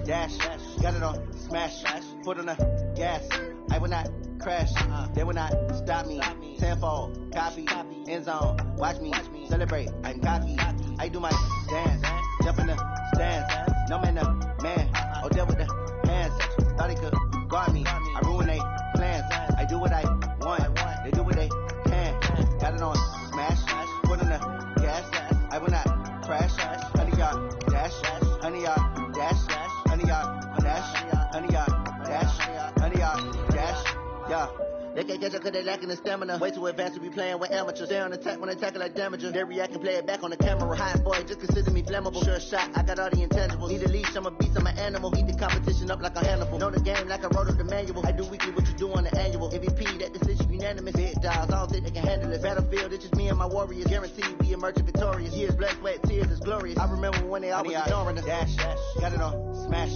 dash. Got it on smash, foot on the gas. I will not crash, they will not stop me. Tenfold, copy, end zone, watch me celebrate. I'm cocky, I do my dance, jump in the stands. No man, the man, oh deal with the hands. Thought he could guard me, I ruin they plans. I do what I want, they do what they can. Got it on smash, foot on the gas. I will not crash, 100-yard dash, 100-yard dash, 100-yard dash, 100-yard dash, 100-yard dash, yeah. They can't catch up cause they lacking the stamina. Way too advanced to be playing with amateurs. Stay on attack when they tackle like damagers. They react and play it back on the camera. Hot boy, just consider me flammable. Sure shot, I got all the intangibles. Need a leash, I'm a beast, I'm an animal. Heat the competition up like a Hannibal. Know the game like I wrote up the manual. I do weekly what you do on the annual. MVP, that decision unanimous. Big dials, I don't think they can handle it. Battlefield, it's just me and my warriors. Guaranteed we emerge victorious. Years, blood, sweat, tears is glorious. I remember when they always ignoring us. Dash, got it on smash,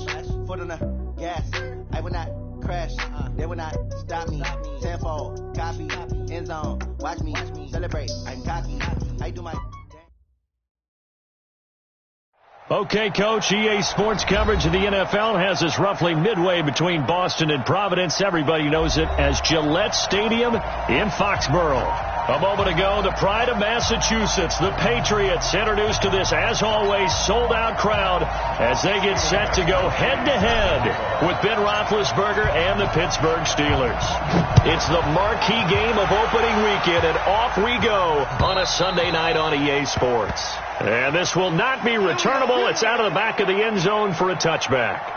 foot on the gas. I will not crash, they will not stop me. Tenfold, copy, end zone, watch me celebrate. I'm cocky, I do my. Okay, Coach, EA Sports coverage of the NFL has us roughly midway between Boston and Providence. Everybody knows it as Gillette Stadium in Foxborough. A moment ago, the pride of Massachusetts, the Patriots, introduced to this, as always, sold-out crowd as they get set to go head-to-head with Ben Roethlisberger and the Pittsburgh Steelers. It's the marquee game of opening weekend, and off we go on a Sunday night on EA Sports. And this will not be returnable. It's out of the back of the end zone for a touchback.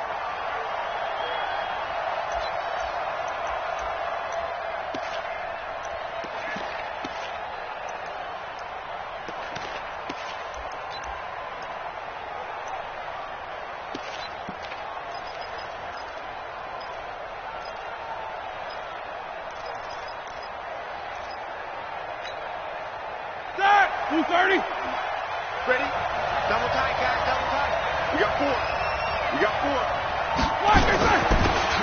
Ready? Double tight, guys, double tight. We got four.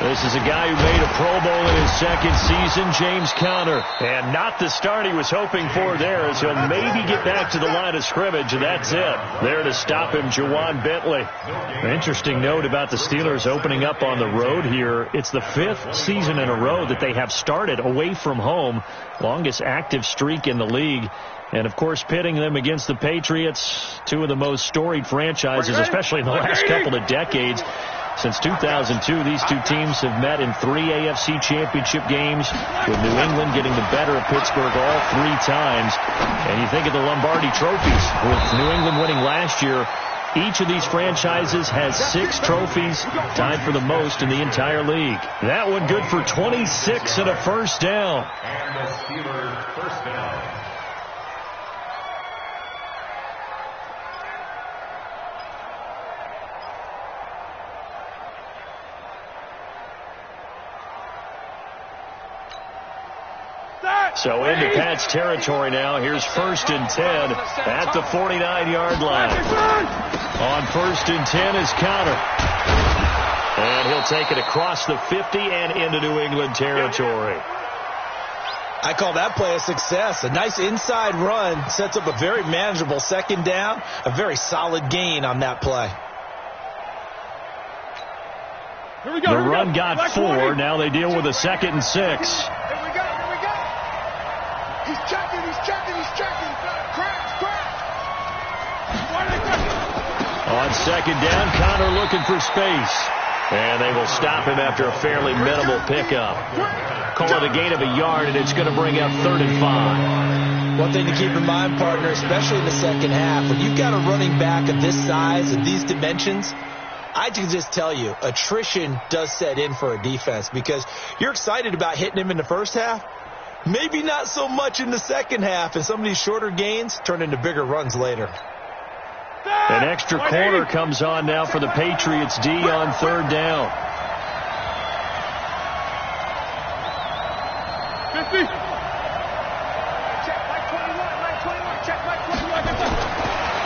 This is a guy who made a Pro Bowl in his second season, James Conner. And not the start he was hoping for there, as he'll maybe get back to the line of scrimmage, and that's it. There to stop him, Juwan Bentley. An interesting note about the Steelers opening up on the road here. It's the 5th season in a row that they have started away from home. Longest active streak in the league. And, of course, pitting them against the Patriots, two of the most storied franchises, especially in the last couple of decades. Since 2002, these two teams have met in 3 AFC championship games, with New England getting the better of Pittsburgh all 3 times. And you think of the Lombardi trophies, with New England winning last year. Each of these franchises has 6 trophies, tied for the most in the entire league. That one good for 26 and a first down. And the Steelers' first down. So into Pat's territory now. Here's 1st and 10 at the 49-yard line. On 1st and 10 is Conner. And he'll take it across the 50 and into New England territory. I call that play a success. A nice inside run sets up a very manageable second down. A very solid gain on that play. The run got 4. Now they deal with a 2nd and 6. He's checking. Crash. On 2nd down, Conner looking for space. And they will stop him after a fairly minimal pickup. Call it a gain of a yard, and it's going to bring up 3rd and 5. One thing to keep in mind, partner, especially in the second half, when you've got a running back of this size and these dimensions, I can just tell you, attrition does set in for a defense, because you're excited about hitting him in the first half. Maybe not so much in the second half, and some of these shorter gains turn into bigger runs later. An extra corner comes on now for the Patriots D on 3rd down. 50.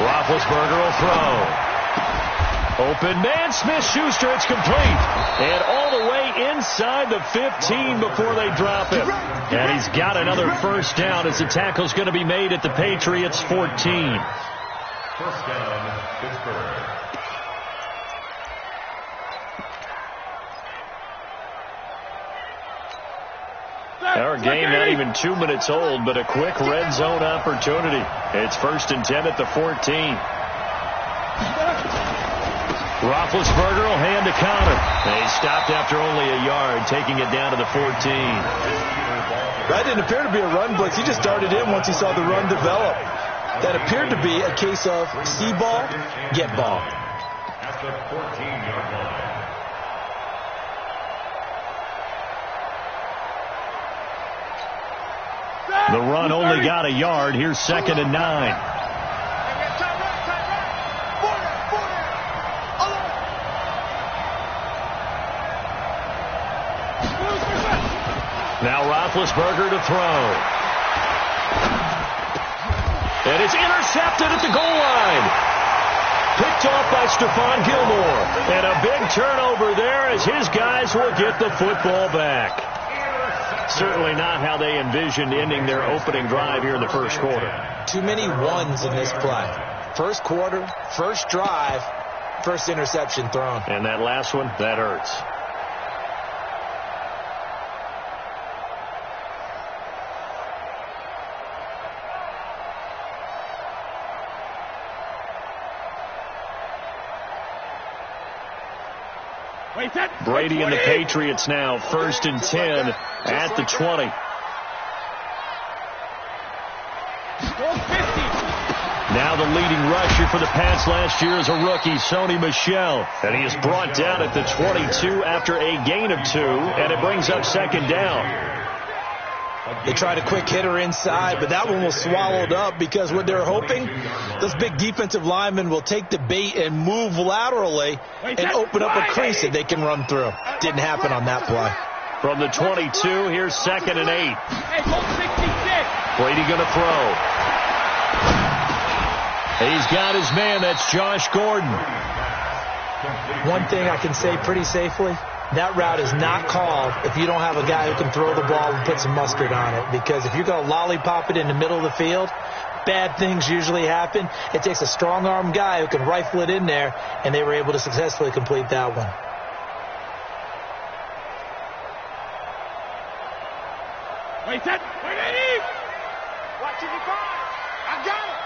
Roethlisberger will throw. Open man, Smith-Schuster, it's complete. And all the way inside the 15 before they drop him. And he's got another first down as the tackle's going to be made at the Patriots 14. First down, Pittsburgh. Our game not even 2 minutes old, but a quick red zone opportunity. It's 1st and 10 at the 14. Roethlisberger will hand to Connor. They stopped after only a yard, taking it down to the 14. That didn't appear to be a run blitz. He just darted in once he saw the run develop. That appeared to be a case of see ball, get ball. At the 14-yard line. The run only got a yard. Here's 2nd and 9. Now Roethlisberger to throw. And it's intercepted at the goal line. Picked off by Stephon Gilmore. And a big turnover there as his guys will get the football back. Certainly not how they envisioned ending their opening drive here in the first quarter. Too many ones in this play. First quarter, first drive, first interception thrown. And that last one, that hurts. Brady and the Patriots now 1st and 10 at the 20. Now the leading rusher for the Pats last year is a rookie, Sony Michel. And he is brought down at the 22 after a gain of 2, and it brings up 2nd down. They tried a quick hitter inside, but that one was swallowed up because what they're hoping, those big defensive linemen will take the bait and move laterally and open up a crease that they can run through. Didn't happen on that play. From the 22, here's 2nd and 8. Brady going to throw. He's got his man. That's Josh Gordon. One thing I can say pretty safely, that route is not called if you don't have a guy who can throw the ball and put some mustard on it. Because if you're going to lollipop it in the middle of the field, bad things usually happen. It takes a strong-arm guy who can rifle it in there, and they were able to successfully complete that one. Wait, set. Wait, Eddie. Watch it, I got it.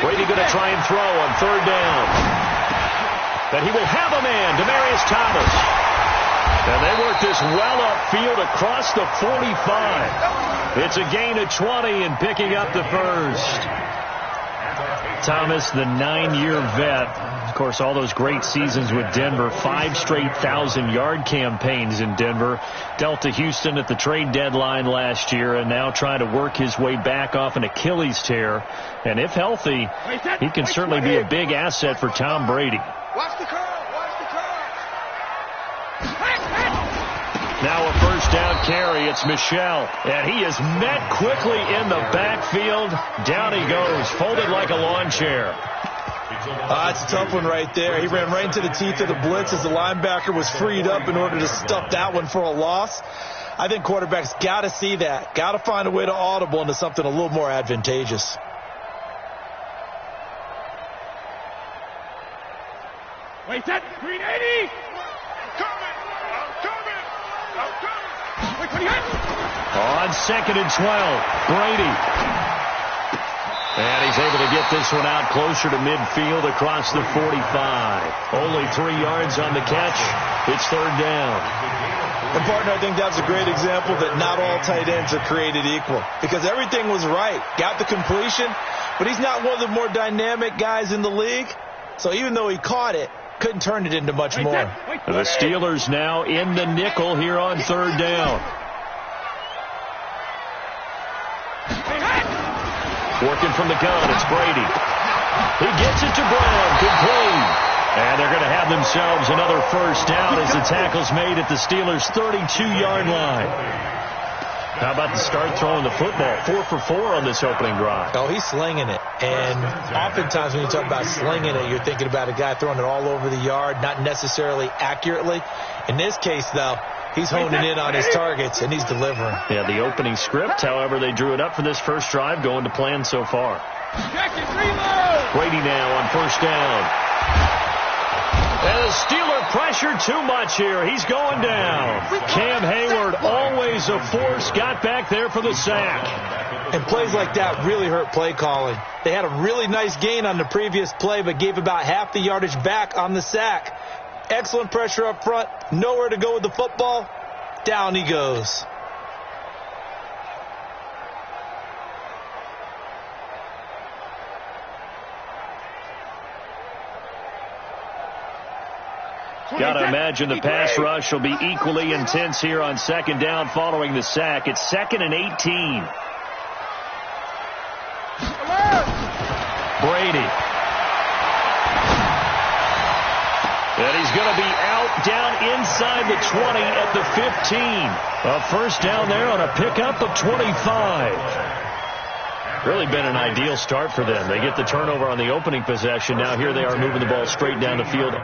Brady going to try and throw on 3rd down. But he will have a man, Demaryius Thomas. And they work this well upfield across the 45. It's a gain of 20 and picking up the first. Thomas, the 9-year vet. Of course, all those great seasons with Denver. 5 straight 1,000-yard campaigns in Denver. Dealt to Houston at the trade deadline last year and now trying to work his way back off an Achilles tear. And if healthy, he can certainly be a big asset for Tom Brady. Watch the curve. Now a 1st down carry. It's Michel. And he is met quickly in the backfield. Down he goes, folded like a lawn chair. It's a tough one right there. He ran right into the teeth of the blitz as the linebacker was freed up in order to stuff that one for a loss. I think quarterbacks got to see that. Got to find a way to audible into something a little more advantageous. Wait, set. 380. On 2nd and 12, Brady. And he's able to get this one out closer to midfield across the 45. Only 3 yards on the catch. It's 3rd down. And, partner, I think that's a great example that not all tight ends are created equal. Because everything was right. Got the completion, but he's not one of the more dynamic guys in the league. So even though he caught it, couldn't turn it into much more. The Steelers now in the nickel here on 3rd down. Working from the gun, it's Brady. He gets it to Brown, complete. And they're going to have themselves another 1st down as the tackle's made at the Steelers' 32-yard line. How about the start throwing the football? 4 for 4 on this opening drive. Oh, he's slinging it. And oftentimes when you talk about slinging it, you're thinking about a guy throwing it all over the yard, not necessarily accurately. In this case, though, he's honing in on his targets, and he's delivering. Yeah, the opening script, however, they drew it up for this first drive, going to plan so far. Brady now on 1st down. And the Steeler pressure too much here. He's going down. Cam Hayward, always a force, got back there for the sack. And plays like that really hurt play calling. They had a really nice gain on the previous play, but gave about half the yardage back on the sack. Excellent pressure up front. Nowhere to go with the football. Down he goes. Got to imagine the pass rush will be equally intense here on second down following the sack. It's 2nd and 18. Brady. And he's going to be out down inside the 20 at the 15. A first down there on a pickup of 25. Really been an ideal start for them. They get the turnover on the opening possession. Now here they are moving the ball straight down the field.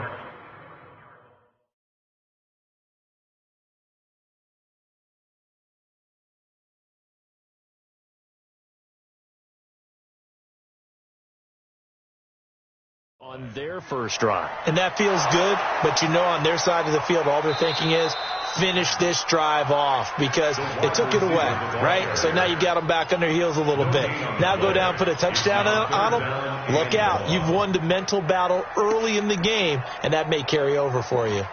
On their first drive. And that feels good, but you know on their side of the field, all they're thinking is finish this drive off because it took it away, right? So now you've got them back on their heels a little bit. Now go down, put a touchdown on them. Look out. You've won the mental battle early in the game, and that may carry over for you.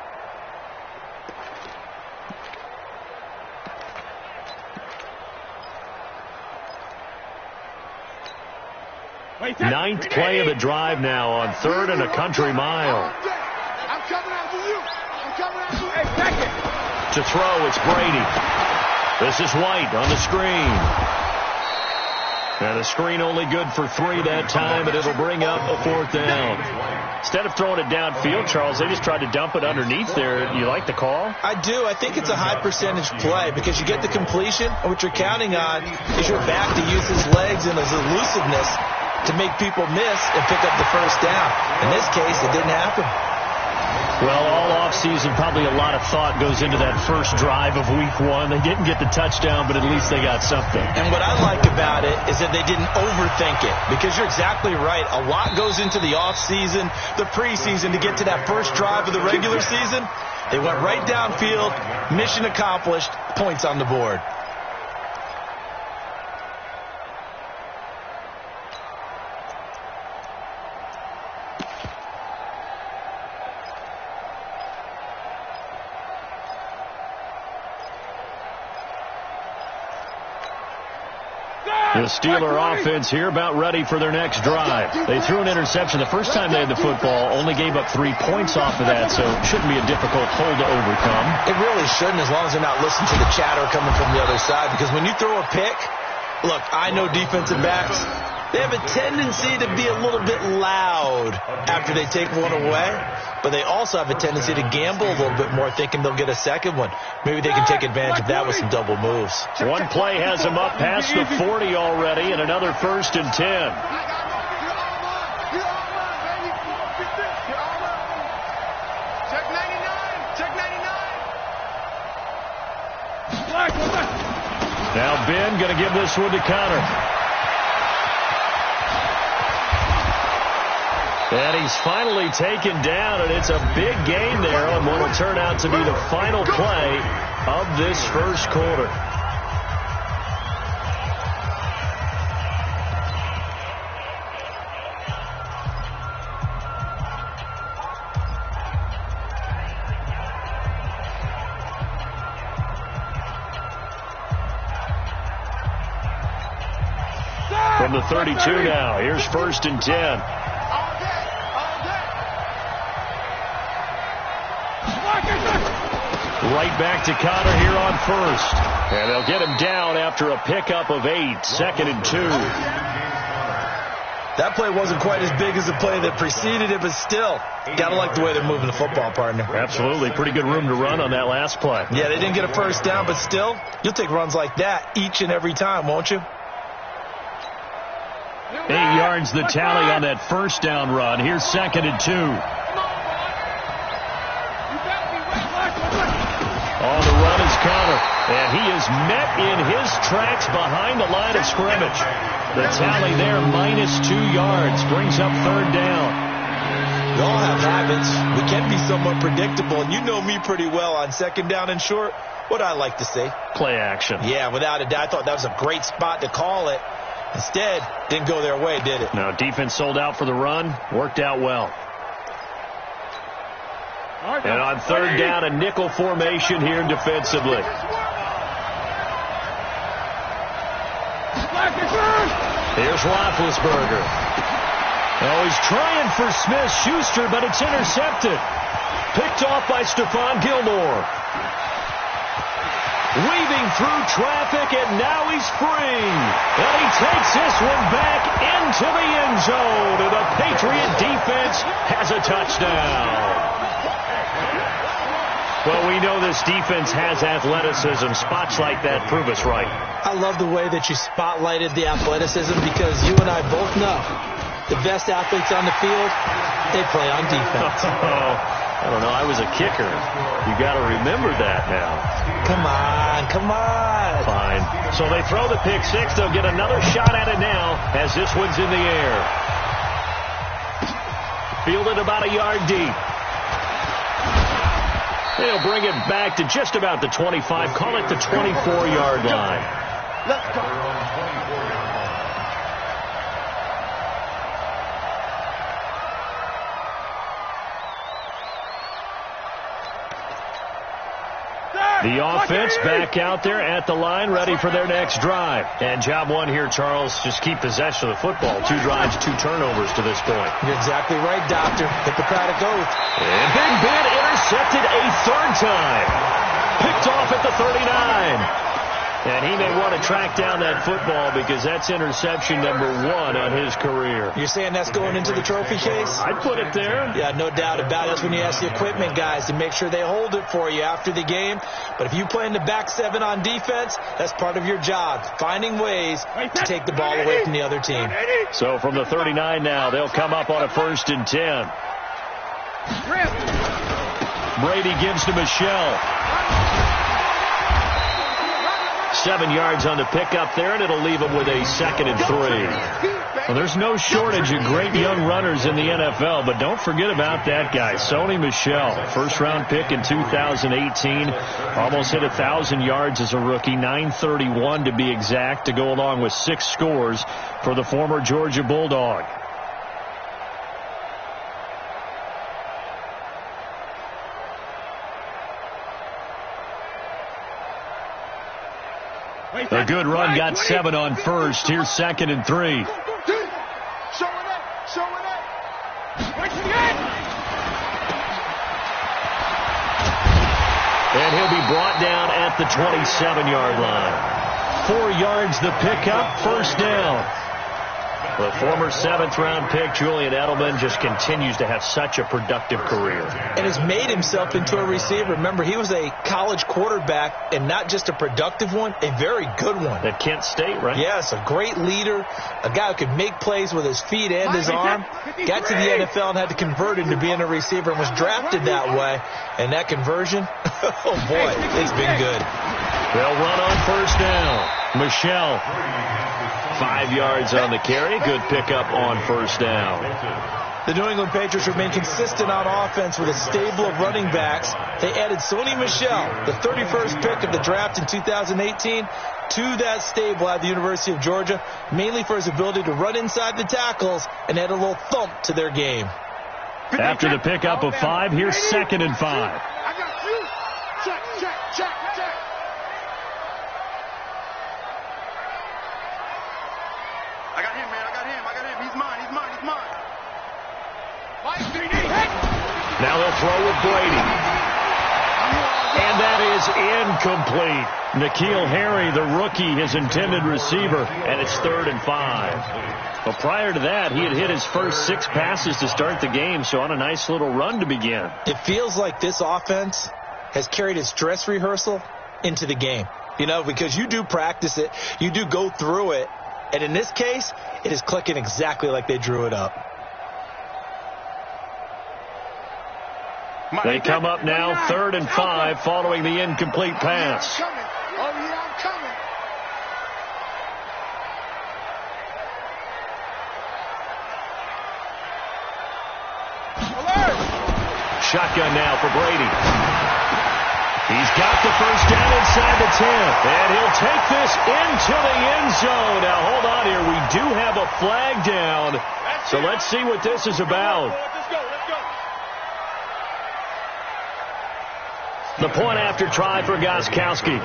Ninth play of the drive now on 3rd and a country mile. I'm coming after you. I'm coming after you. Hey, second. To throw, it's Brady. This is White on the screen. And the screen only good for 3 that time, but it'll bring up a 4th down. Instead of throwing it downfield, Charles, they just tried to dump it underneath there. You like the call? I do. I think it's a high percentage play because you get the completion, and what you're counting on is your back to use his legs and his elusiveness to make people miss and pick up the first down. In this case, it didn't happen. Well, all offseason, probably a lot of thought goes into that first drive of week 1. They didn't get the touchdown, but at least they got something. And what I like about it is that they didn't overthink it because you're exactly right. A lot goes into the offseason, the preseason to get to that first drive of the regular season. They went right downfield, mission accomplished, points on the board. The Steeler offense here about ready for their next drive. They threw an interception the first time they had the football, only gave up 3 points off of that, so it shouldn't be a difficult hole to overcome. It really shouldn't as long as they're not listening to the chatter coming from the other side, because when you throw a pick, look, I know defensive backs, they have a tendency to be a little bit loud after they take one away, but they also have a tendency to gamble a little bit more, thinking they'll get a second one. Maybe they can take advantage of that with some double moves. One play has them up past the 40 already, and another 1st and 10. Check 99. Check 99. Now Ben going to give this one to Connor. And he's finally taken down, and it's a big gain there on what will turn out to be the final play of this first quarter. From the 32 now, here's 1st and 10. Right back to Connor here on 1st. And they'll get him down after a pickup of 8, 2nd and 2. That play wasn't quite as big as the play that preceded it, but still, gotta like the way they're moving the football, partner. Absolutely. Pretty good room to run on that last play. Yeah, they didn't get a first down, but still, you'll take runs like that each and every time, won't you? 8 yards the tally on that first down run. Here's 2nd and 2. On the run is Connor, and he is met in his tracks behind the line of scrimmage. The tally there, -2 yards, brings up 3rd down. We all have habits. We can be somewhat predictable, and you know me pretty well on second down and short. What I like to say? Play action. Yeah, without a doubt. I thought that was a great spot to call it. Instead, didn't go their way, did it? No, defense sold out for the run. Worked out well. And on third down, a nickel formation here defensively. Here's Roethlisberger. Oh, he's trying for Smith-Schuster, but it's intercepted. Picked off by Stephon Gilmore. Weaving through traffic, and now he's free. And he takes this one back into the end zone. And the Patriot defense has a touchdown. Well, we know this defense has athleticism. Spots like that prove us right. I love the way that you spotlighted the athleticism because you and I both know the best athletes on the field, they play on defense. I don't know. I was a kicker. You got to remember that now. Come on, come on. Fine. So they throw the pick six. They'll get another shot at it now as this one's in the air. Fielded about a yard deep. They'll bring it back to just about the 25. Call it the 24-yard line. Let's go. The offense back out there at the line, ready for their next drive. And job one here, Charles, just keep possession of the football. 2 drives, 2 turnovers to this point. You're exactly right, Doctor. Hippocratic oath. And Big Ben intercepted a third time. Picked off at the 39. And he may want to track down that football because that's interception number 1 on his career. You're saying that's going into the trophy case? I'd put it there. Yeah, no doubt about it. That's when you ask the equipment guys to make sure they hold it for you after the game. But if you play in the back 7 on defense, that's part of your job, finding ways to take the ball away from the other team. So from the 39 now, they'll come up on a 1st and 10. Brady gives to Michelle. 7 yards on the pickup there, and it'll leave him with a 2nd and 3. Well, there's no shortage of great young runners in the NFL, but don't forget about that guy, Sony Michel. 1st-round pick in 2018. Almost hit 1,000 yards as a rookie, 931 to be exact, to go along with 6 scores for the former Georgia Bulldog. A good run, got 7 on 1st. Here's 2nd and 3. And he'll be brought down at the 27-yard line. 4 yards the pickup, 1st down. The former 7th-round pick, Julian Edelman, just continues to have such a productive career. And has made himself into a receiver. Remember, he was a college quarterback, and not just a productive one, a very good one. At Kent State, right? Yes, a great leader, a guy who could make plays with his feet and his arm. Got to the NFL and had to convert into being a receiver and was drafted that way. And that conversion, oh boy, it's been good. They'll run on 1st down. Michelle. 5 yards on the carry. Good pickup on 1st down. The New England Patriots remain consistent on offense with a stable of running backs. They added Sony Michel, the 31st pick of the draft in 2018, to that stable at the University of Georgia, mainly for his ability to run inside the tackles and add a little thump to their game. After the pickup of 5, here's 2nd and 5. I got you. Check. I got him, man. He's mine. Now they'll throw with Brady. And that is incomplete. N'Keal Harry, the rookie, his intended receiver, and it's 3rd and 5. But prior to that, he had hit his first 6 passes to start the game, so on a nice little run to begin. It feels like this offense has carried its dress rehearsal into the game. You know, because you do practice it, you do go through it, and in this case, it is clicking exactly like they drew it up. They come up now, 3rd and 5, following the incomplete pass. Oh, yeah, I'm coming. shotgun now for Brady. He's got the first down inside the 10, and he'll take this into the end zone. Now, hold on here. We do have a flag down, so let's see what this is about. The point after try for Gostkowski.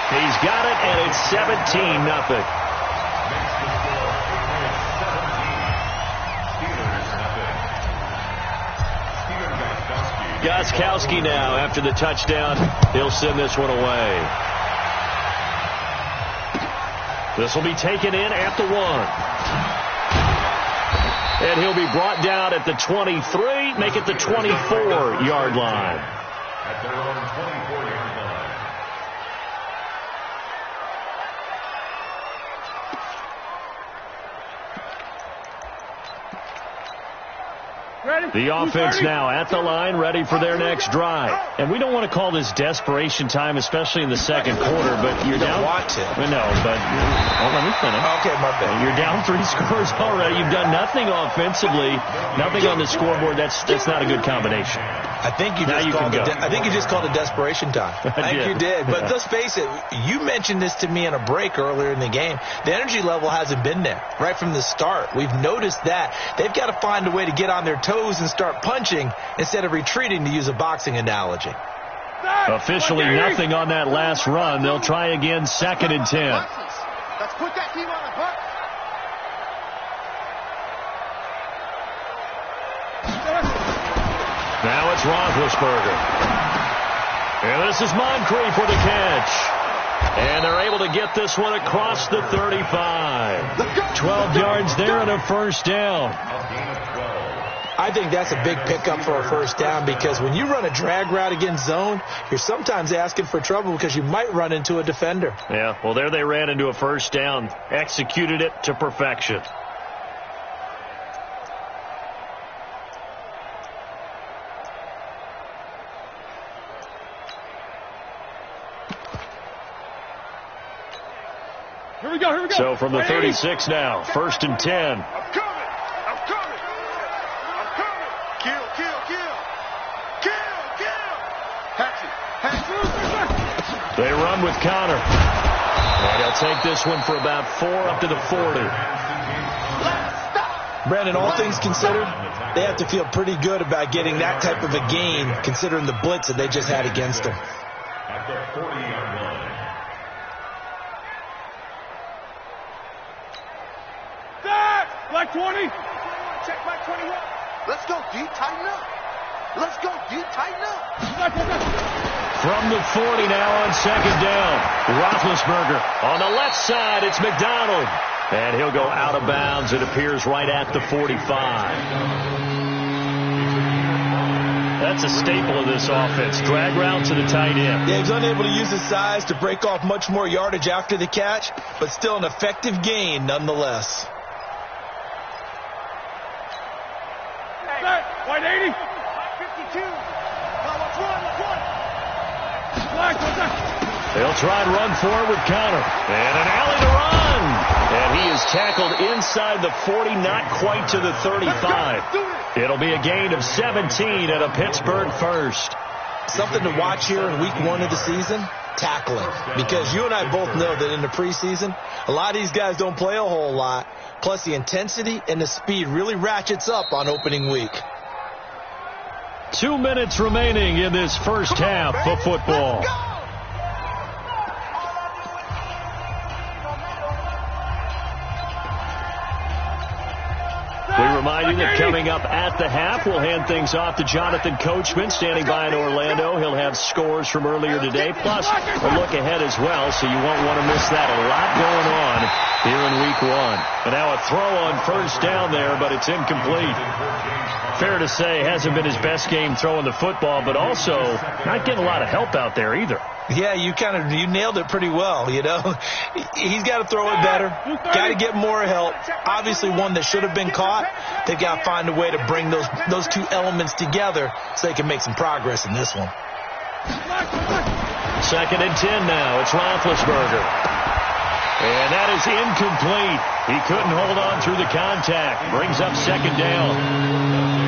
He's got it, and it's 17-0. Gostkowski now, after the touchdown, he'll send this one away. This will be taken in at the 1. And he'll be brought down at the 23, make it the 24-yard line. At their own 24-yard line. The offense now at the line, ready for their next drive. And we don't want to call this desperation time, especially in the second quarter, but you're down. Want to. No, but let me finish. Okay, my bad. You're down 3 scores already. You've done nothing offensively, nothing on the scoreboard. That's not a good combination. I think you just called it desperation time. I think you did. But let's face it, you mentioned this to me in a break earlier in the game. The energy level hasn't been there right from the start. We've noticed that. They've got to find a way to get on their toes and start punching instead of retreating, to use a boxing analogy. Officially nothing on that last run. They'll try again, 2nd and 10. Let's put that team on the box. Now it's Roethlisberger. And this is Moncrief for the catch. And they're able to get this one across the 35. 12 yards there and a first down. I think that's a big pickup for a first down, because when you run a drag route against zone, you're sometimes asking for trouble because you might run into a defender. Yeah, well, there they ran into a first down. Executed it to perfection. Here we go. So from the 36 now, 1st and 10. I'm coming. Kill. They run with Connor. And he'll take this one for about 4 up to the 40. Brandon, all things considered, they have to feel pretty good about getting that type of a gain, considering the blitz that they just had against them. At the 40-yard line. Black 20. Check black 21. Let's go deep, tighten up. From the 40 now on 2nd down. Roethlisberger on the left side. It's McDonald. And he'll go out of bounds. It appears right at the 45. That's a staple of this offense. Drag route to the tight end. Yeah, he's unable to use his size to break off much more yardage after the catch, but still an effective gain nonetheless. White 80. 52. Let's run. They'll try and run forward with Connor. And an alley to run. And he is tackled inside the 40, not quite to the 35. It'll be a gain of 17 and a Pittsburgh first. Something to watch here in week 1 of the season, tackling. Because you and I both know that in the preseason, a lot of these guys don't play a whole lot. Plus the intensity and the speed really ratchets up on opening week. 2 minutes remaining in this first half of football. We remind you that coming up at the half, we'll hand things off to Jonathan Coachman, standing by in Orlando. He'll have scores from earlier today, plus a look ahead as well, so you won't want to miss that. A lot going on here in week 1. And now a throw on first down there, but it's incomplete. Fair to say, hasn't been his best game throwing the football, but also not getting a lot of help out there either. Yeah, you nailed it pretty well, you know. He's got to throw it better. Got to get more help. Obviously one that should have been caught. They've got to find a way to bring those two elements together so they can make some progress in this one. 2nd and 10 now. It's Roethlisberger. And that is incomplete. He couldn't hold on through the contact. Brings up second down.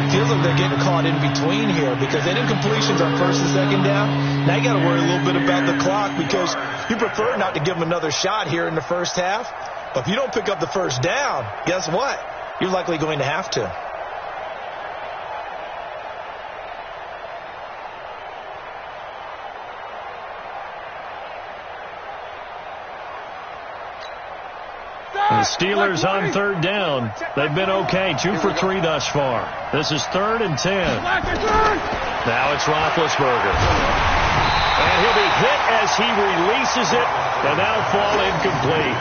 Feels like they're getting caught in between here because then incompletions on first and second down. Now you got to worry a little bit about the clock because you prefer not to give them another shot here in the first half. But if you don't pick up the first down, guess what? You're likely going to have to. The Steelers on third down. They've been okay, 2 for 3 thus far. This is 3rd and 10. Now it's Roethlisberger. And he'll be hit as he releases it, and that'll fall incomplete.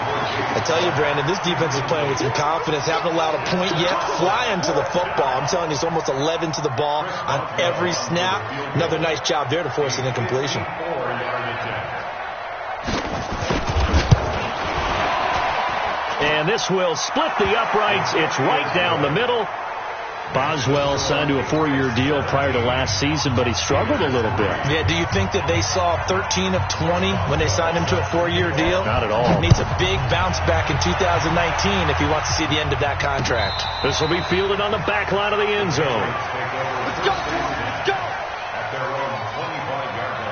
I tell you, Brandon, this defense is playing with some confidence. Haven't allowed a point yet. Flying to the football. I'm telling you, it's almost 11 to the ball on every snap. Another nice job there to force an incompletion. And this will split the uprights. It's right down the middle. Boswell signed to a 4-year deal prior to last season, but he struggled a little bit. Yeah, do you think that they saw 13 of 20 when they signed him to a 4-year deal? Not at all. He needs a big bounce back in 2019 if he wants to see the end of that contract. This will be fielded on the back line of the end zone. Let's go! Let's go! At their own 25-yard line.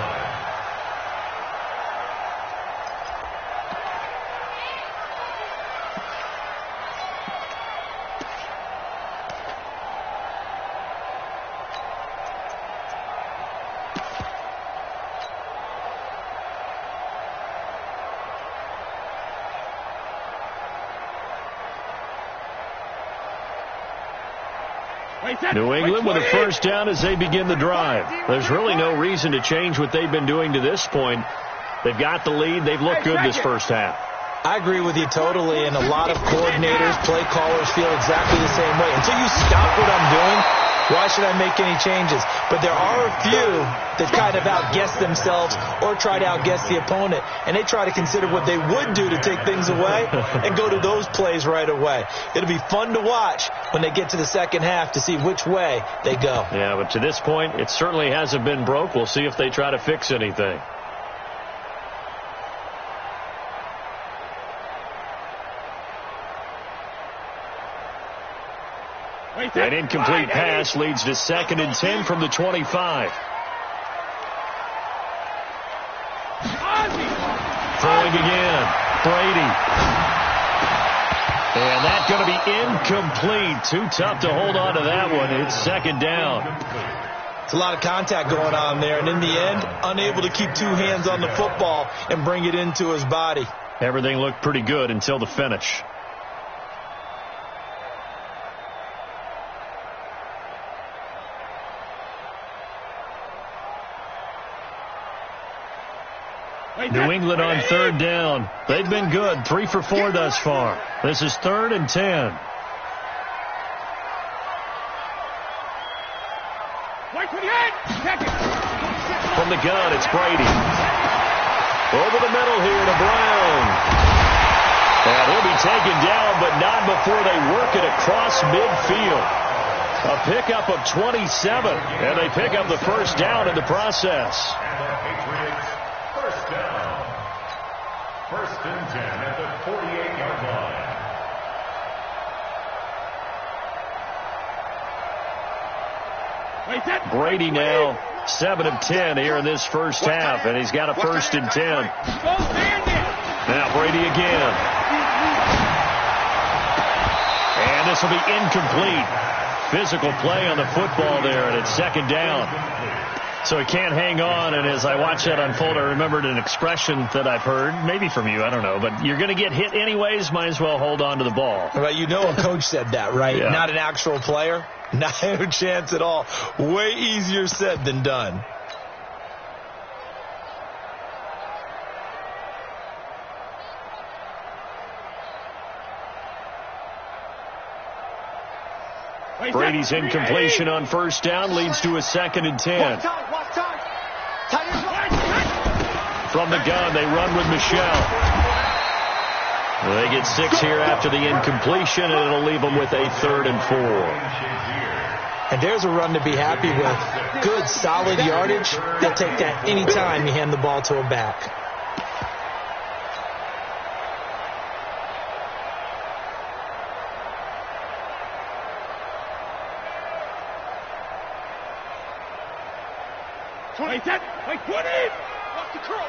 New England with a first down as they begin the drive. There's really no reason to change what they've been doing to this point. They've got the lead. They've looked good this first half. I agree with you totally, and a lot of coordinators, play callers feel exactly the same way. Until you stop what I'm doing, why should I make any changes? But there are a few that kind of outguess themselves or try to outguess the opponent, and they try to consider what they would do to take things away and go to those plays right away. It'll be fun to watch when they get to the second half to see which way they go. Yeah, but to this point, it certainly hasn't been broke. We'll see if they try to fix anything. An incomplete pass leads to 2nd and 10 from the 25. Throwing again. Brady. And that's going to be incomplete. Too tough to hold on to that one. It's 2nd down. It's a lot of contact going on there, and in the end, unable to keep 2 hands on the football and bring it into his body. Everything looked pretty good until the finish. New England on 3rd down. They've been good. 3 for 4 thus far. This is 3rd and 10. From the gun, it's Brady. Over the middle here to Brown. And he'll be taken down, but not before they work it across midfield. A pickup of 27, and they pick up the first down in the process. First down. 1st and 10 at the 48-yard line. Brady now 7 of 10 here in this first half, and he's got a 1st and 10. Now Brady again. And this will be incomplete. Physical play on the football there, and it's 2nd down. So he can't hang on, and as I watch that unfold, I remembered an expression that I've heard, maybe from you, I don't know, but you're going to get hit anyways, might as well hold on to the ball. Right, you know a coach said that, right? Yeah. Not an actual player. Not a chance at all. Way easier said than done. Brady's incompletion on 1st down leads to a 2nd and 10. From the gun, they run with Michelle. They get 6 here after the incompletion, and it'll leave them with a 3rd and 4. And there's a run to be happy with. Good, solid yardage. They'll take that any time you hand the ball to a back. 20. Wait, 20. Watch the curl.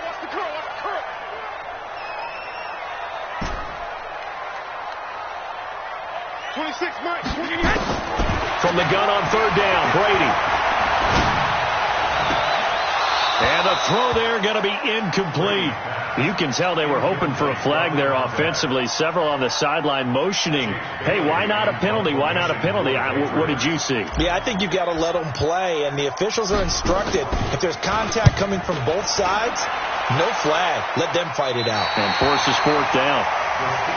26, Mike. 20. From the gun on third down, Brady. And the throw there going to be incomplete. You can tell they were hoping for a flag there offensively. Several on the sideline motioning, hey, why not a penalty? Why not a penalty? What did you see? Yeah, I think you've got to let them play, and the officials are instructed, if there's contact coming from both sides, no flag. Let them fight it out. And forces fourth down.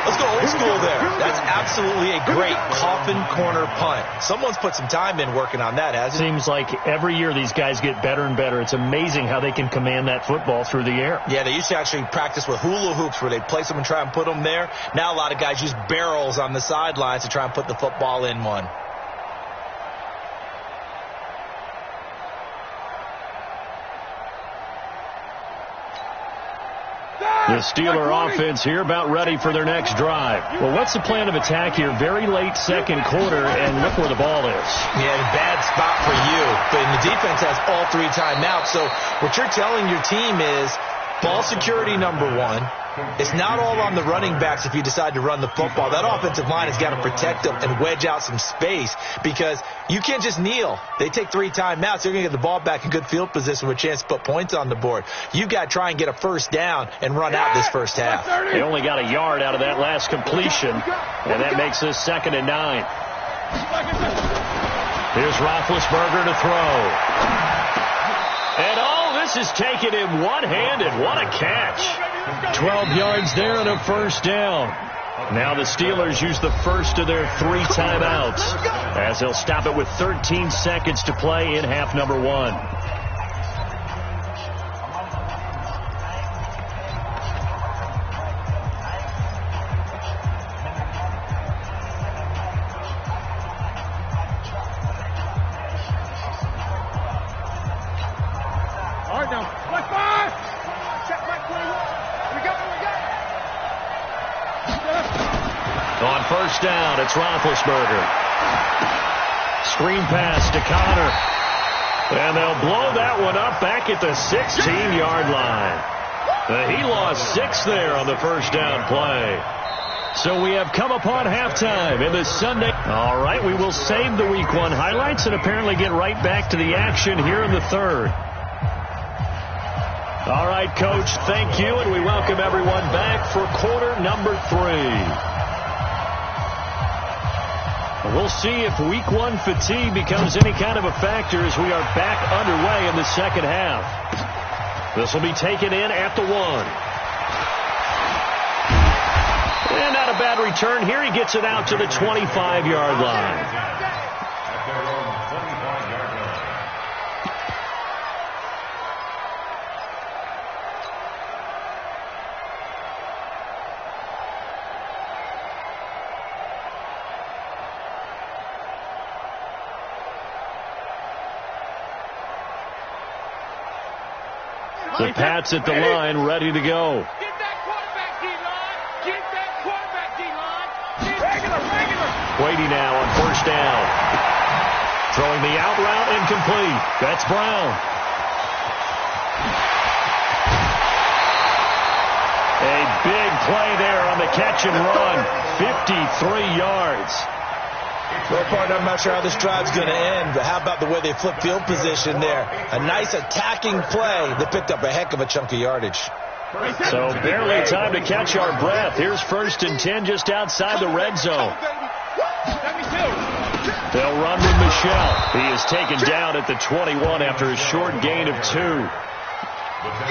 Let's go old school there. That's absolutely a great coffin corner punt. Someone's put some time in working on that, hasn't it? Seems like every year these guys get better and better. It's amazing how they can command that football through the air. Yeah, they used to actually practice with hula hoops where they'd place them and try and put them there. Now a lot of guys use barrels on the sidelines to try and put the football in one. The Steeler offense here about ready for their next drive. Well, what's the plan of attack here? Very late second quarter, and look where the ball is. Yeah, bad spot for you. But the defense has all 3 timeouts. So what you're telling your team is ball security number 1. It's not all on the running backs if you decide to run the football. That offensive line has got to protect them and wedge out some space because you can't just kneel. They take 3 timeouts. They're going to get the ball back in good field position with a chance to put points on the board. You've got to try and get a first down and run out this first half. They only got a yard out of that last completion, and that makes this 2nd and 9. Here's Roethlisberger to throw. And this is taken in one-handed. What a catch. 12 yards there and a first down. Now the Steelers use the first of their 3 timeouts as they'll stop it with 13 seconds to play in half number 1. On first down, it's Roethlisberger. Screen pass to Connor. And they'll blow that one up back at the 16-yard line. He lost 6 there on the first down play. So we have come upon halftime in the Sunday. All right, we will save the Week 1 highlights and apparently get right back to the action here in the 3rd. All right, Coach, thank you, and we welcome everyone back for quarter number 3. We'll see if Week 1 fatigue becomes any kind of a factor as we are back underway in the second half. This will be taken in at the 1. And not a bad return here. He gets it out to the 25-yard line. The Pats at the line, ready to go. Get that quarterback, D-line. Get that quarterback, D-line. Regular. Brady now on first down. Throwing the out route incomplete. That's Brown. A big play there on the catch and run. 53 yards. Well, partner, I'm not sure how this drive's going to end, but how about the way they flip field position there? A nice attacking play that picked up a heck of a chunk of yardage. So barely time to catch our breath. Here's 1st and 10 just outside the red zone. They'll run with Michelle. He is taken down at the 21 after a short gain of 2.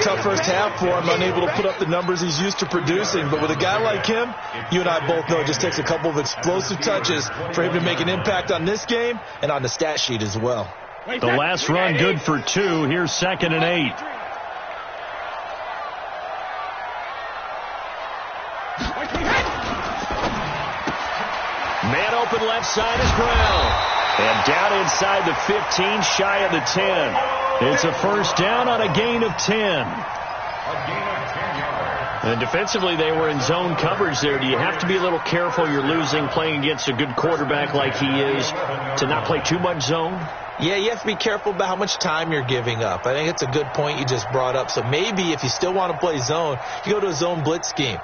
Tough first half for him, unable to put up the numbers he's used to producing. But with a guy like him, you and I both know it just takes a couple of explosive touches for him to make an impact on this game and on the stat sheet as well. The last run good for 2. Here's 2nd and 8. Man open left side is Brown. And down inside the 15, shy of the 10. It's a first down on a gain of 10. And defensively, they were in zone coverage there. Do you have to be a little careful? You're losing playing against a good quarterback like he is to not play too much zone? Yeah, you have to be careful about how much time you're giving up. I think it's a good point you just brought up. So maybe if you still want to play zone, you go to a zone blitz scheme.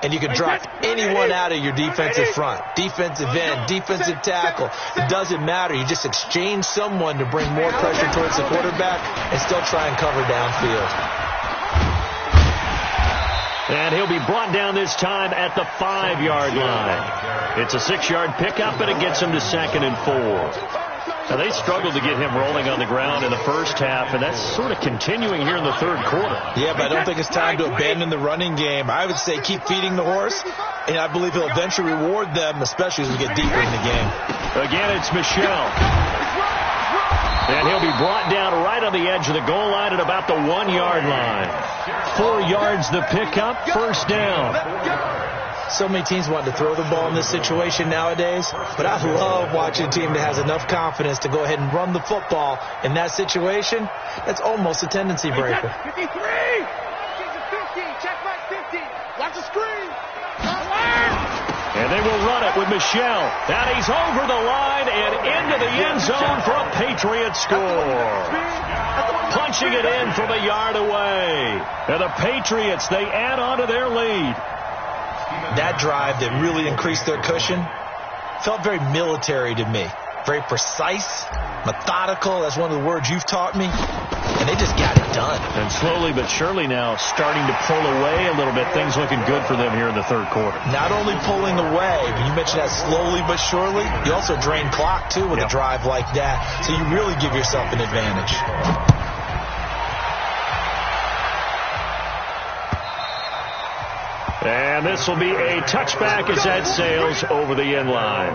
And you can drop anyone out of your defensive front. Defensive end, defensive tackle. It doesn't matter. You just exchange someone to bring more pressure towards the quarterback and still try and cover downfield. And he'll be brought down this time at the 5-yard line. It's a 6-yard pickup, and it gets him to 2nd and 4. Now, they struggled to get him rolling on the ground in the first half, and that's sort of continuing here in the third quarter. Yeah, but I don't think it's time to abandon the running game. I would say keep feeding the horse, and I believe he'll eventually reward them, especially as we get deeper in the game. Again, it's Michel. And he'll be brought down right on the edge of the goal line at about the 1-yard line. 4 yards the pickup, first down. So many teams want to throw the ball in this situation nowadays, but I love watching a team that has enough confidence to go ahead and run the football. In that situation, that's almost a tendency breaker. 53! 50, check back 50. Watch the screen. And they will run it with Michel. And he's over the line and into the end zone for a Patriot score. Punching it in from a yard away. And the Patriots, they add on to their lead. That drive that really increased their cushion felt very military to me. Very precise, methodical. That's one of the words you've taught me. And they just got it done. And slowly but surely now starting to pull away a little bit. Things looking good for them here in the third quarter. Not only pulling away, but you mentioned that slowly but surely. You also drain clock, too, with a drive like that. So you really give yourself an advantage. And this will be a touchback as that sails over the end line.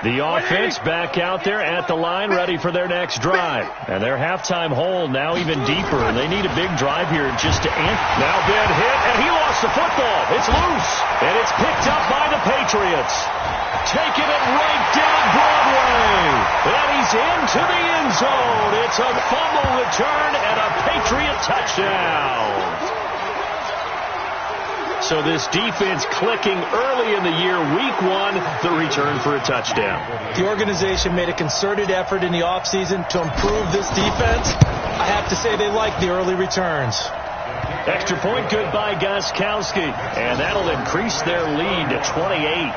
The offense back out there at the line, ready for their next drive. And their halftime hole now even deeper, and they need a big drive here just to end. Now Ben hit, and he lost the football. It's loose, and it's picked up by the Patriots. Taking it right down Broadway. And he's into the end zone. It's a fumble return and a Patriot touchdown. So this defense clicking early in the year, week 1, the return for a touchdown. The organization made a concerted effort in the offseason to improve this defense. I have to say they like the early returns. Extra point good by Gostkowski, and that'll increase their lead to 28.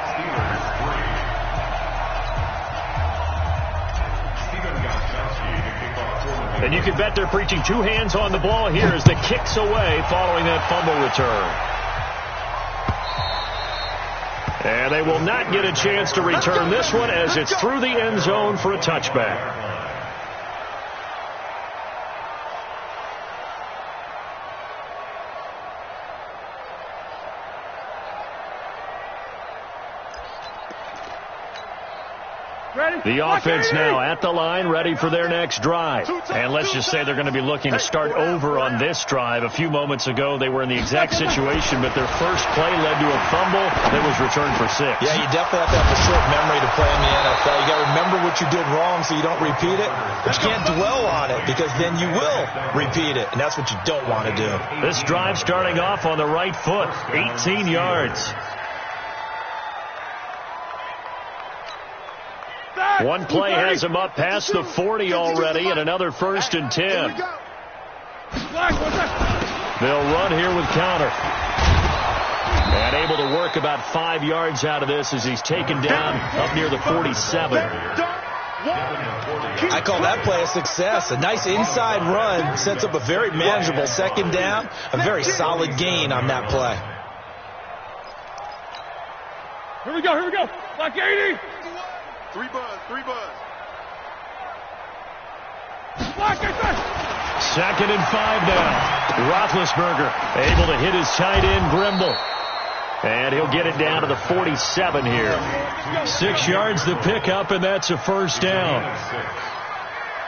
And you can bet they're preaching 2 hands on the ball here as the kick's away following that fumble return. And they will not get a chance to return this one as it's through the end zone for a touchback. The offense now at the line, ready for their next drive. And let's just say they're going to be looking to start over on this drive. A few moments ago, they were in the exact situation, but their first play led to a fumble that was returned for 6. Yeah, you definitely have to have a short memory to play in the NFL. You got to remember what you did wrong so you don't repeat it. But you can't dwell on it because then you will repeat it, and that's what you don't want to do. This drive starting off on the right foot, 18 yards. One play has him up past the 40 already, and another 1st and 10. They'll run here with counter. And able to work about 5 yards out of this as he's taken down up near the 47. I call that play a success. A nice inside run sets up a very manageable 2nd down. A very solid gain on that play. Here we go. Block 80. 3 buzz. Block 80. 2nd and 5 now. Roethlisberger able to hit his tight end, Grimble. And he'll get it down to the 47 here. 6 yards the pickup, and that's a 1st down.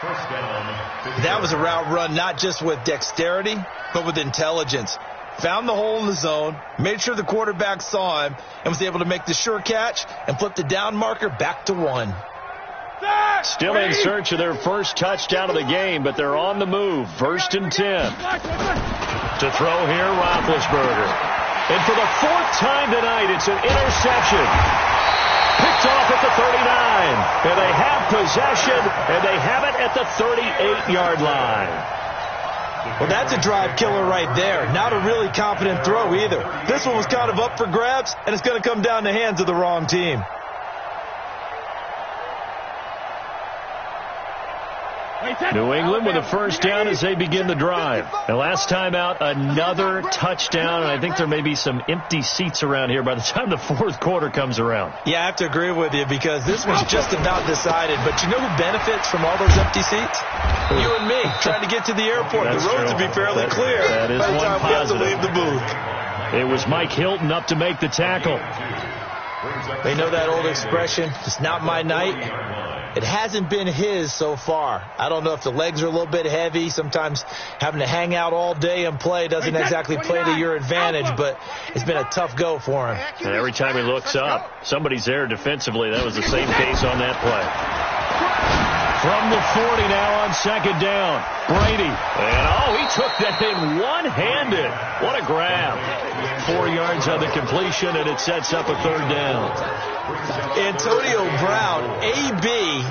First down. That was a route run not just with dexterity, but with intelligence. Found the hole in the zone, made sure the quarterback saw him, and was able to make the sure catch and flip the down marker back to 1. Still in search of their first touchdown of the game, but they're on the move. 1st and 10. To throw here, Roethlisberger. And for the 4th time tonight, it's an interception. Picked off at the 39. And they have possession, and they have it at the 38-yard line. Well, that's a drive killer right there. Not a really confident throw either. This one was kind of up for grabs, and it's going to come down the hands of the wrong team. New England with a first down as they begin the drive. And last time out, another touchdown. And I think there may be some empty seats around here by the time the 4th quarter comes around. Yeah, I have to agree with you because this one's just about decided. But you know who benefits from all those empty seats? You and me, trying to get to the airport. That's the roads true. will be fairly clear that is by the one time we have to positive. leave the booth. It was Mike Hilton up to make the tackle. They know that old expression, it's not my night. It hasn't been his so far. I don't know if the legs are a little bit heavy. Sometimes having to hang out all day and play doesn't exactly play to your advantage, but it's been a tough go for him. And every time he looks up, somebody's there defensively. That was the same case on that play. From the 40 now on 2nd down. Brady. And, he took that in one-handed. What a grab. 4 yards on the completion, and it sets up a 3rd down. Antonio Brown, AB,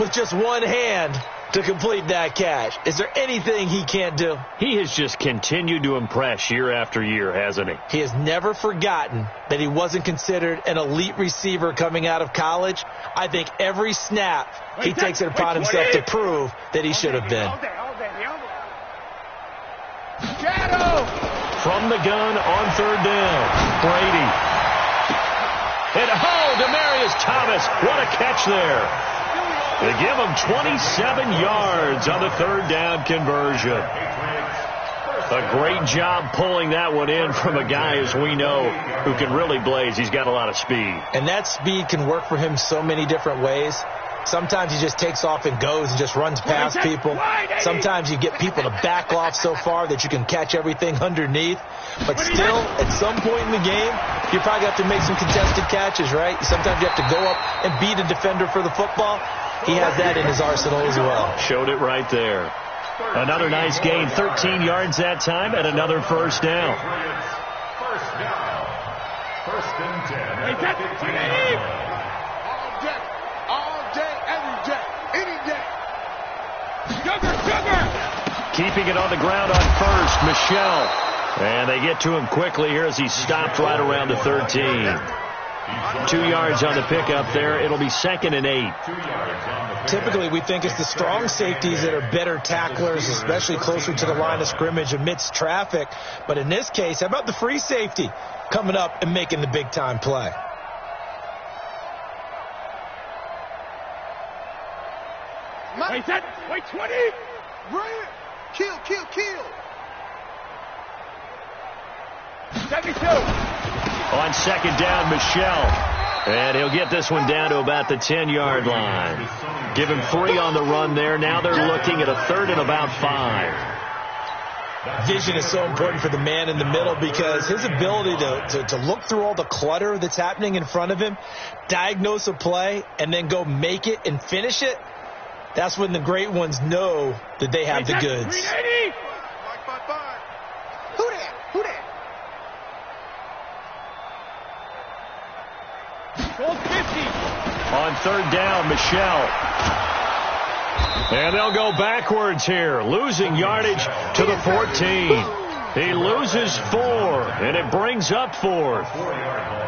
with just one hand to complete that catch. Is there anything he can't do? He has just continued to impress year after year, hasn't he? He has never forgotten that he wasn't considered an elite receiver coming out of college. I think every snap he takes it upon himself to prove that he should have been. From the gun on 3rd down, Brady. And Demaryius Thomas, what a catch there. They give him 27 yards on the 3rd down conversion. A great job pulling that one in from a guy, as we know, who can really blaze. He's got a lot of speed. And that speed can work for him so many different ways. Sometimes he just takes off and goes and just runs past people. Sometimes you get people to back off so far that you can catch everything underneath. But still, at some point in the game, you probably have to make some contested catches, right? Sometimes you have to go up and beat a defender for the football. He has that in his arsenal as well. Showed it right there. Another nice gain, 13 yards that time, and another 1st down. First down. 1st and 10. All day, every day, any day. Sugar! Keeping it on the ground on 1st, Michelle. And they get to him quickly here as he stopped right around the 13. 2 yards on the pickup there. It'll be 2nd and 8. Typically, we think it's the strong safeties that are better tacklers, especially closer to the line of scrimmage amidst traffic. But in this case, how about the free safety coming up and making the big-time play? Wait, 20. Right. Kill. 72. On 2nd down, Michelle. And he'll get this one down to about the 10-yard line. Give him 3 on the run there. Now they're looking at a 3rd and about 5. Vision is so important for the man in the middle because his ability to look through all the clutter that's happening in front of him, diagnose a play, and then go make it and finish it, that's when the great ones know that they have the goods. Who that? On 3rd down, Michelle. And they'll go backwards here, losing yardage to the 14. He loses 4, and it brings up 4th.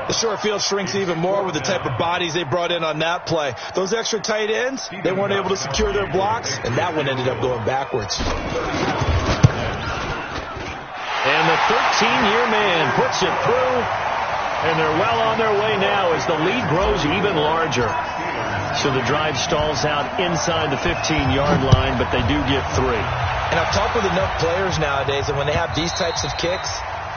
The short field shrinks even more with the type of bodies they brought in on that play. Those extra tight ends, they weren't able to secure their blocks, and that one ended up going backwards. And the 13-year man puts it through, and they're well on their way now as the lead grows even larger. So the drive stalls out inside the 15-yard line, but they do get 3. And I've talked with enough players nowadays, and when they have these types of kicks,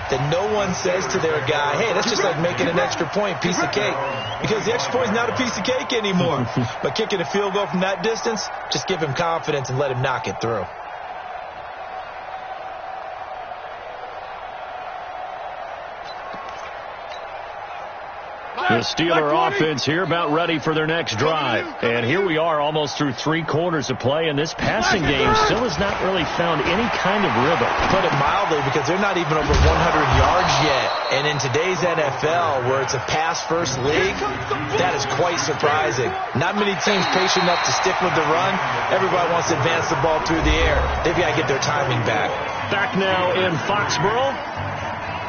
that no one says to their guy, hey, that's just like making an extra point, piece of cake. Because the extra point is not a piece of cake anymore. But kicking a field goal from that distance, just give him confidence and let him knock it through. The Steeler offense here about ready for their next drive. And here we are almost through 3 quarters of play, and this passing game still has not really found any kind of rhythm. Put it mildly, because they're not even over 100 yards yet. And in today's NFL, where it's a pass-first league, that is quite surprising. Not many teams patient enough to stick with the run. Everybody wants to advance the ball through the air. They've got to get their timing back. Back now in Foxborough.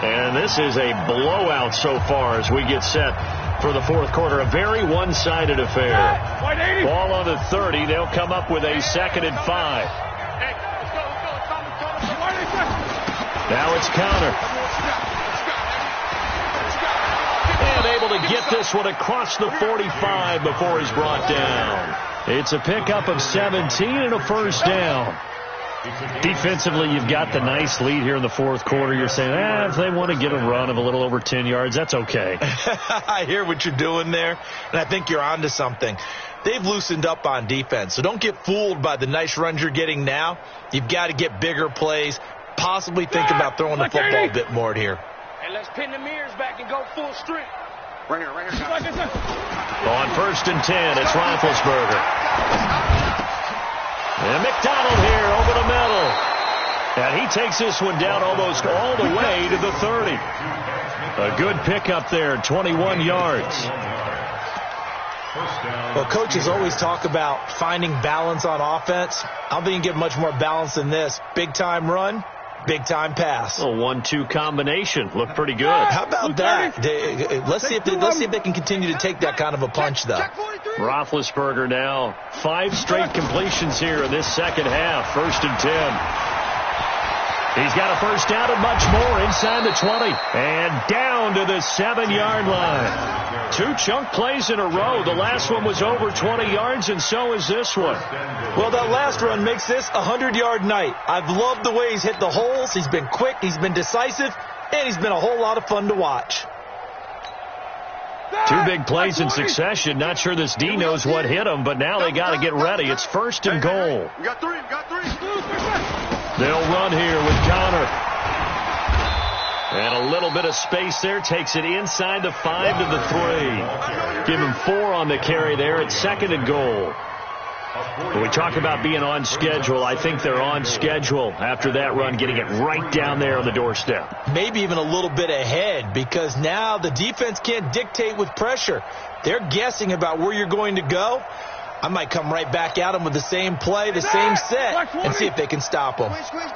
And this is a blowout so far as we get set for the fourth quarter. A very one-sided affair. Ball on the 30. They'll come up with a 2nd and 5. Now it's Counter. And able to get this one across the 45 before he's brought down. It's a pickup of 17 and a first down. Defensively, you've got the nice lead here in the fourth quarter. You're saying, if they want to get a run of a little over 10 yards, that's okay. I hear what you're doing there, and I think you're onto something. They've loosened up on defense, so don't get fooled by the nice runs you're getting now. You've got to get bigger plays, possibly think about throwing the football a bit more here. And let's pin the mirrors back and go full strength. Right here. On 1st and 10, it's Roethlisberger. And McDonald here over the middle. And he takes this one down almost all the way to the 30. A good pickup there, 21 yards. Well, coaches always talk about finding balance on offense. I don't think you can get much more balance than this. Big-time run, big-time pass. A 1-2 combination. Looked pretty good. How about that? Let's see if they can continue to take that kind of a punch, though. Roethlisberger now 5 straight completions here in this second half. 1st and 10. He's got a first down and much more inside the 20. And down to the 7-yard line. 2 chunk plays in a row. The last one was over 20 yards, and so is this one. Well, that last run makes this a 100-yard night. I've loved the way he's hit the holes. He's been quick, he's been decisive, and he's been a whole lot of fun to watch. 2 big plays in succession. Not sure this D knows what hit him, but now they got to get ready. It's 1st and goal. We got 3. They'll run here with Connor. And a little bit of space there. Takes it inside the 5 to the 3. Give him 4 on the carry there. It's 2nd and goal. When we talk about being on schedule, I think they're on schedule after that run, getting it right down there on the doorstep. Maybe even a little bit ahead, because now the defense can't dictate with pressure. They're guessing about where you're going to go. I might come right back at them with the same play, the same set, and see if they can stop them.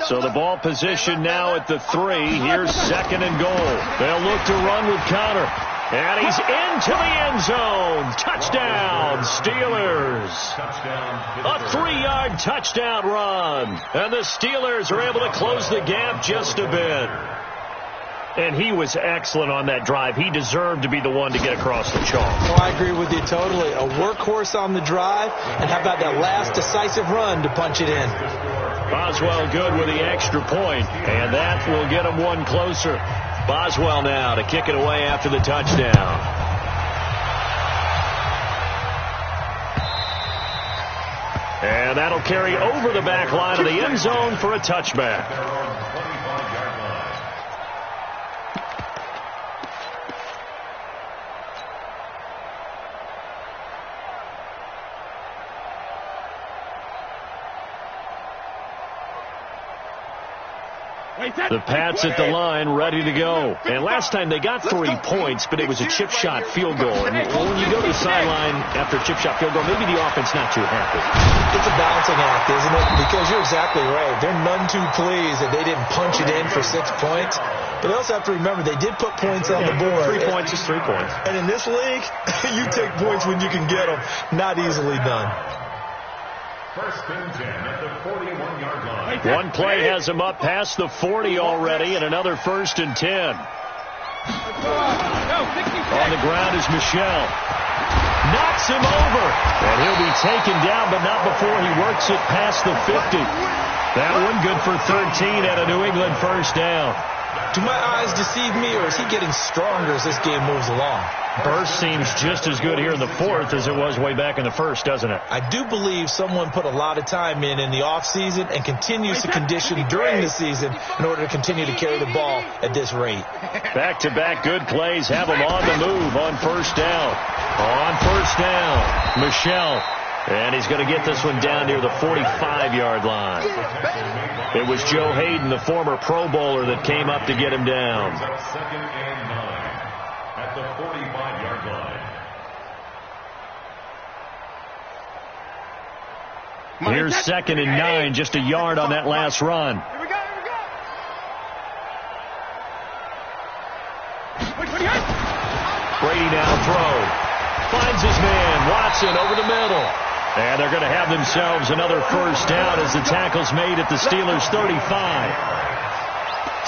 So the ball position now at the 3. Here's 2nd and goal. They'll look to run with Connor. And he's into the end zone. Touchdown, Steelers. A 3-yard touchdown run. And the Steelers are able to close the gap just a bit. And he was excellent on that drive. He deserved to be the one to get across the chalk. Oh, I agree with you totally. A workhorse on the drive. And how about that last decisive run to punch it in? Boswell good with the extra point. And that will get him one closer. Boswell now to kick it away after the touchdown. And that'll carry over the back line of the end zone for a touchback. The Pats at the line, ready to go. And last time they got 3 points, but it was a chip shot field goal. And when you go to the sideline after a chip shot field goal, maybe the offense not too happy. It's a balancing act, isn't it? Because you're exactly right. They're none too pleased that they didn't punch it in for 6 points. But they also have to remember they did put points on the board. 3 points is 3 points. And in this league, you take points when you can get them. Not easily done. 1st and 10 at the 41-yard line. One play has him up past the 40 already, and another 1st and 10. On the ground is Michel. Knocks him over. And he'll be taken down, but not before he works it past the 50. That one good for 13 at a New England first down. Do my eyes deceive me, or is he getting stronger as this game moves along? Burst seems just as good here in the fourth as it was way back in the first, doesn't it? I do believe someone put a lot of time in the offseason and continues to condition during the season in order to continue to carry the ball at this rate. Back-to-back good plays have him on the move on first down. On first down, Michelle. And he's going to get this one down near the 45-yard line. It was Joe Hayden, the former Pro Bowler, that came up to get him down. 2nd and 9 at the 45-yard line. Here's 2nd and 9, just a yard on that last run. Here we go, here we go. Brady now throw. Finds his man, Watson, over the middle. And they're going to have themselves another first down as the tackle's made at the Steelers' 35.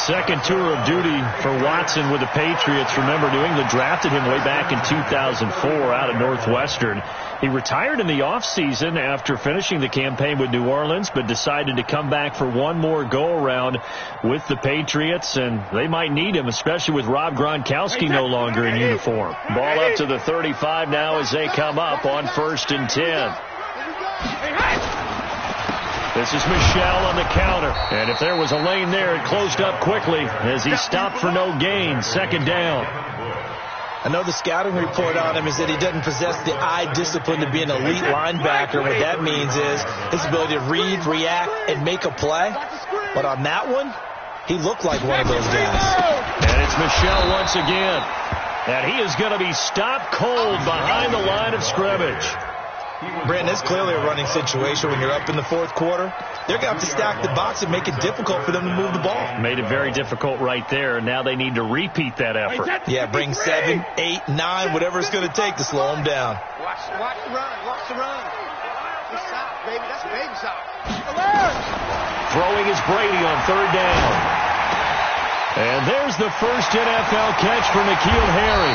Second tour of duty for Watson with the Patriots. Remember, New England drafted him way back in 2004 out of Northwestern. He retired in the offseason after finishing the campaign with New Orleans, but decided to come back for one more go-around with the Patriots, and they might need him, especially with Rob Gronkowski no longer in uniform. Ball up to the 35 now as they come up on 1st and 10. This is Michelle on the counter. And if there was a lane there, it closed up quickly as he stopped for no gain. 2nd down. I know the scouting report on him is that he doesn't possess the eye discipline to be an elite linebacker. What that means is his ability to read, react, and make a play. But on that one, he looked like one of those guys. And it's Michelle once again. And he is going to be stopped cold behind the line of scrimmage. Brandon, it's clearly a running situation when you're up in the fourth quarter. They're going to have to stack the box and make it difficult for them to move the ball. Made it very difficult right there. Now they need to repeat that effort. Yeah, bring 7, 8, 9, whatever it's going to take to slow them down. Watch the run. Watch the run. It's stop, baby. That's a baby stop. Throwing is Brady on 3rd down. And there's the first NFL catch for N'Keal Harry.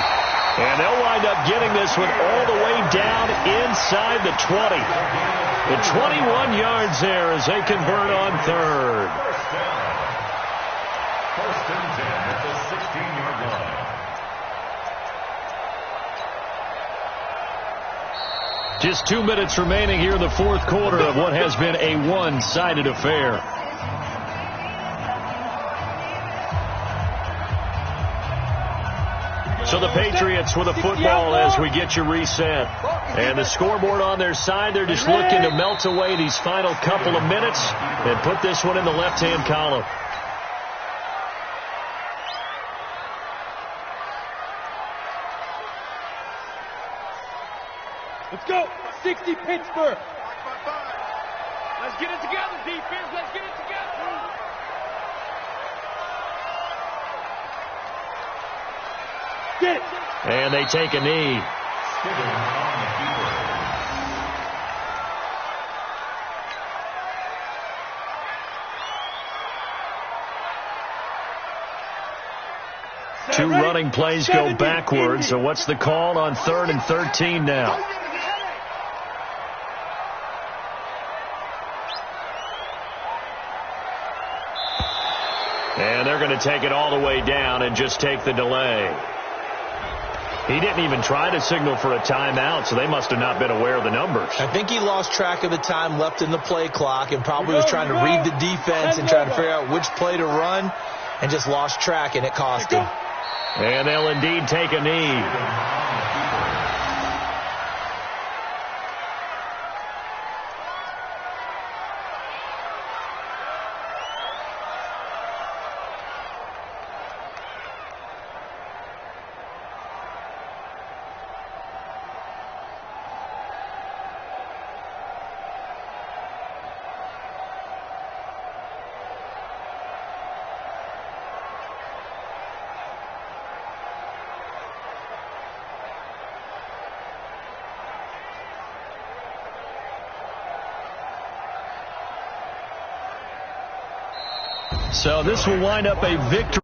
And they'll wind up getting this one all the way down inside the 20. The 21 yards there as they convert on 3rd. 1st and 10 at the 16-yard line. Just 2 minutes remaining here in the fourth quarter of what has been a one-sided affair. So the Patriots with a football as we get you reset. And the scoreboard on their side, they're just looking to melt away these final couple of minutes and put this one in the left-hand column. Let's go. 60 Pittsburgh. Let's get it together, defense. Let's get it together. Get it. And they take a knee. Two running plays go backwards. So what's the call on 3rd and 13 now? And they're going to take it all the way down and just take the delay. He didn't even try to signal for a timeout, so they must have not been aware of the numbers. I think he lost track of the time left in the play clock and probably was trying to read the defense and trying to figure out which play to run and just lost track, and it cost him. And they'll indeed take a knee. So this will wind up a victory.